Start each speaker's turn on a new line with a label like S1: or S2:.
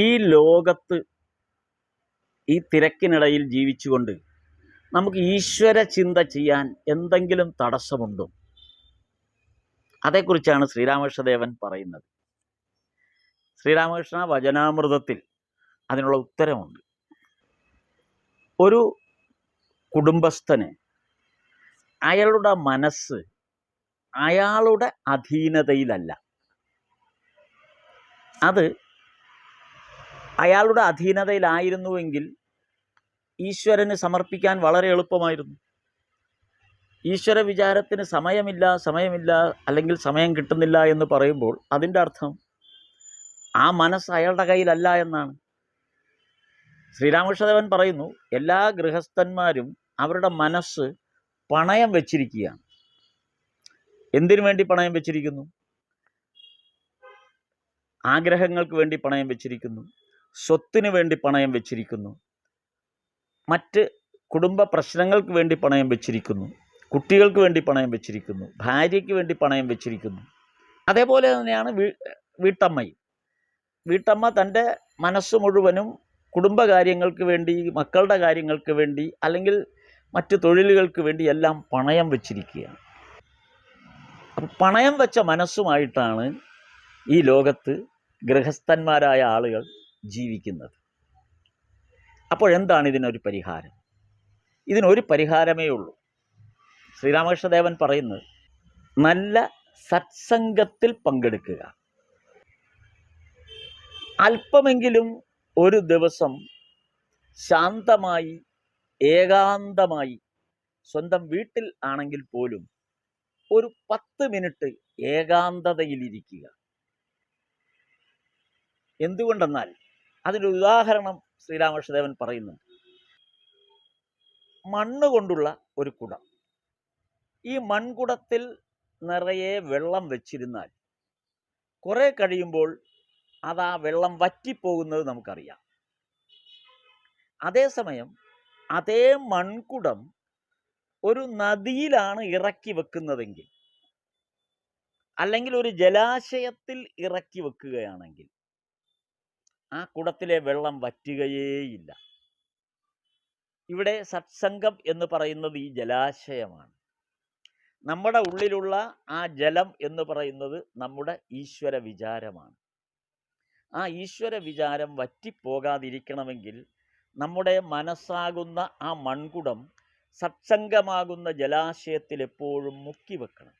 S1: ഈ ലോകത്ത് ഈ തിരക്കിനിടയിൽ ജീവിച്ചുകൊണ്ട് നമുക്ക് ഈശ്വര ചിന്ത ചെയ്യാൻ എന്തെങ്കിലും തടസ്സമുണ്ടോ? അതേക്കുറിച്ചാണ് ശ്രീരാമകൃഷ്ണദേവൻ പറയുന്നത്. ശ്രീരാമകൃഷ്ണ വചനാമൃതത്തിൽ അതിനുള്ള ഉത്തരമുണ്ട്. ഒരു കുടുംബസ്ഥന് അയാളുടെ മനസ്സ് അയാളുടെ അധീനതയിലല്ല. അത് അയാളുടെ അധീനതയിലായിരുന്നുവെങ്കിൽ ഈശ്വരന് സമർപ്പിക്കാൻ വളരെ എളുപ്പമായിരുന്നു. ഈശ്വര വിചാരത്തിന് സമയമില്ല അല്ലെങ്കിൽ സമയം കിട്ടുന്നില്ല എന്ന് പറയുമ്പോൾ അതിൻ്റെ അർത്ഥം ആ മനസ്സ് അയാളുടെ കയ്യിലല്ല എന്നാണ്. ശ്രീരാമകൃഷ്ണദേവൻ പറയുന്നു, എല്ലാ ഗൃഹസ്ഥന്മാരും അവരുടെ മനസ്സ് പണയം വെച്ചിരിക്കുകയാണ്. എന്തിനു വേണ്ടി പണയം വെച്ചിരിക്കുന്നു? ആഗ്രഹങ്ങൾക്ക് വേണ്ടി പണയം വെച്ചിരിക്കുന്നു, സ്വത്തിന് വേണ്ടി പണയം വെച്ചിരിക്കുന്നു, മറ്റ് കുടുംബ പ്രശ്നങ്ങൾക്ക് വേണ്ടി പണയം വെച്ചിരിക്കുന്നു, കുട്ടികൾക്ക് വേണ്ടി പണയം വെച്ചിരിക്കുന്നു, ഭാര്യയ്ക്ക് വേണ്ടി പണയം വെച്ചിരിക്കുന്നു. അതേപോലെ തന്നെയാണ് വീട്ടമ്മയും. വീട്ടമ്മ തൻ്റെ മനസ്സ് മുഴുവനും കുടുംബകാര്യങ്ങൾക്ക് വേണ്ടി, മക്കളുടെ കാര്യങ്ങൾക്ക് വേണ്ടി, അല്ലെങ്കിൽ മറ്റ് തൊഴിലുകൾക്ക് വേണ്ടി എല്ലാം പണയം വെച്ചിരിക്കുകയാണ്. അപ്പം പണയം വെച്ച മനസ്സുമായിട്ടാണ് ഈ ലോകത്ത് ഗൃഹസ്ഥന്മാരായ ആളുകൾ ജീവിക്കുന്നത്. അപ്പോഴെന്താണ് ഇതിനൊരു പരിഹാരം? ഇതിനൊരു പരിഹാരമേ ഉള്ളൂ. ശ്രീരാമകൃഷ്ണദേവൻ പറയുന്നത്, നല്ല സത്സംഗത്തിൽ പങ്കെടുക്കുക. അല്പമെങ്കിലും ഒരു ദിവസം ശാന്തമായി, ഏകാന്തമായി, സ്വന്തം വീട്ടിൽ ആണെങ്കിൽ പോലും ഒരു 10 മിനിറ്റ് ഏകാന്തതയിലിരിക്കുക. എന്തുകൊണ്ടെന്നാൽ അതിനൊരു ഉദാഹരണം ശ്രീരാമകൃഷ്ണദേവൻ പറയുന്നുണ്ട്. മണ്ണ് കൊണ്ടുള്ള ഒരു കുടം. ഈ മൺകുടത്തിൽ നിറയെ വെള്ളം വെച്ചിരുന്നാൽ കുറെ കഴിയുമ്പോൾ അത് ആ വെള്ളം വറ്റിപ്പോകുന്നത് നമുക്കറിയാം. അതേസമയം അതേ മൺകുടം ഒരു നദിയിലാണ് ഇറക്കി വെക്കുന്നതെങ്കിൽ, അല്ലെങ്കിൽ ഒരു ജലാശയത്തിൽ ഇറക്കി വെക്കുകയാണെങ്കിൽ ആ കുടത്തിലെ വെള്ളം വറ്റുകയേയില്ല. ഇവിടെ സത്സംഗം എന്ന് പറയുന്നത് ഈ ജലാശയമാണ്. നമ്മുടെ ഉള്ളിലുള്ള ആ ജലം എന്ന് പറയുന്നത് നമ്മുടെ ഈശ്വര വിചാരമാണ്. ആ ഈശ്വര വിചാരം വറ്റിപ്പോകാതിരിക്കണമെങ്കിൽ നമ്മുടെ മനസ്സാകുന്ന ആ മൺകുടം സത്സംഗമാകുന്ന ജലാശയത്തിൽ എപ്പോഴും മുക്കി വെക്കണം.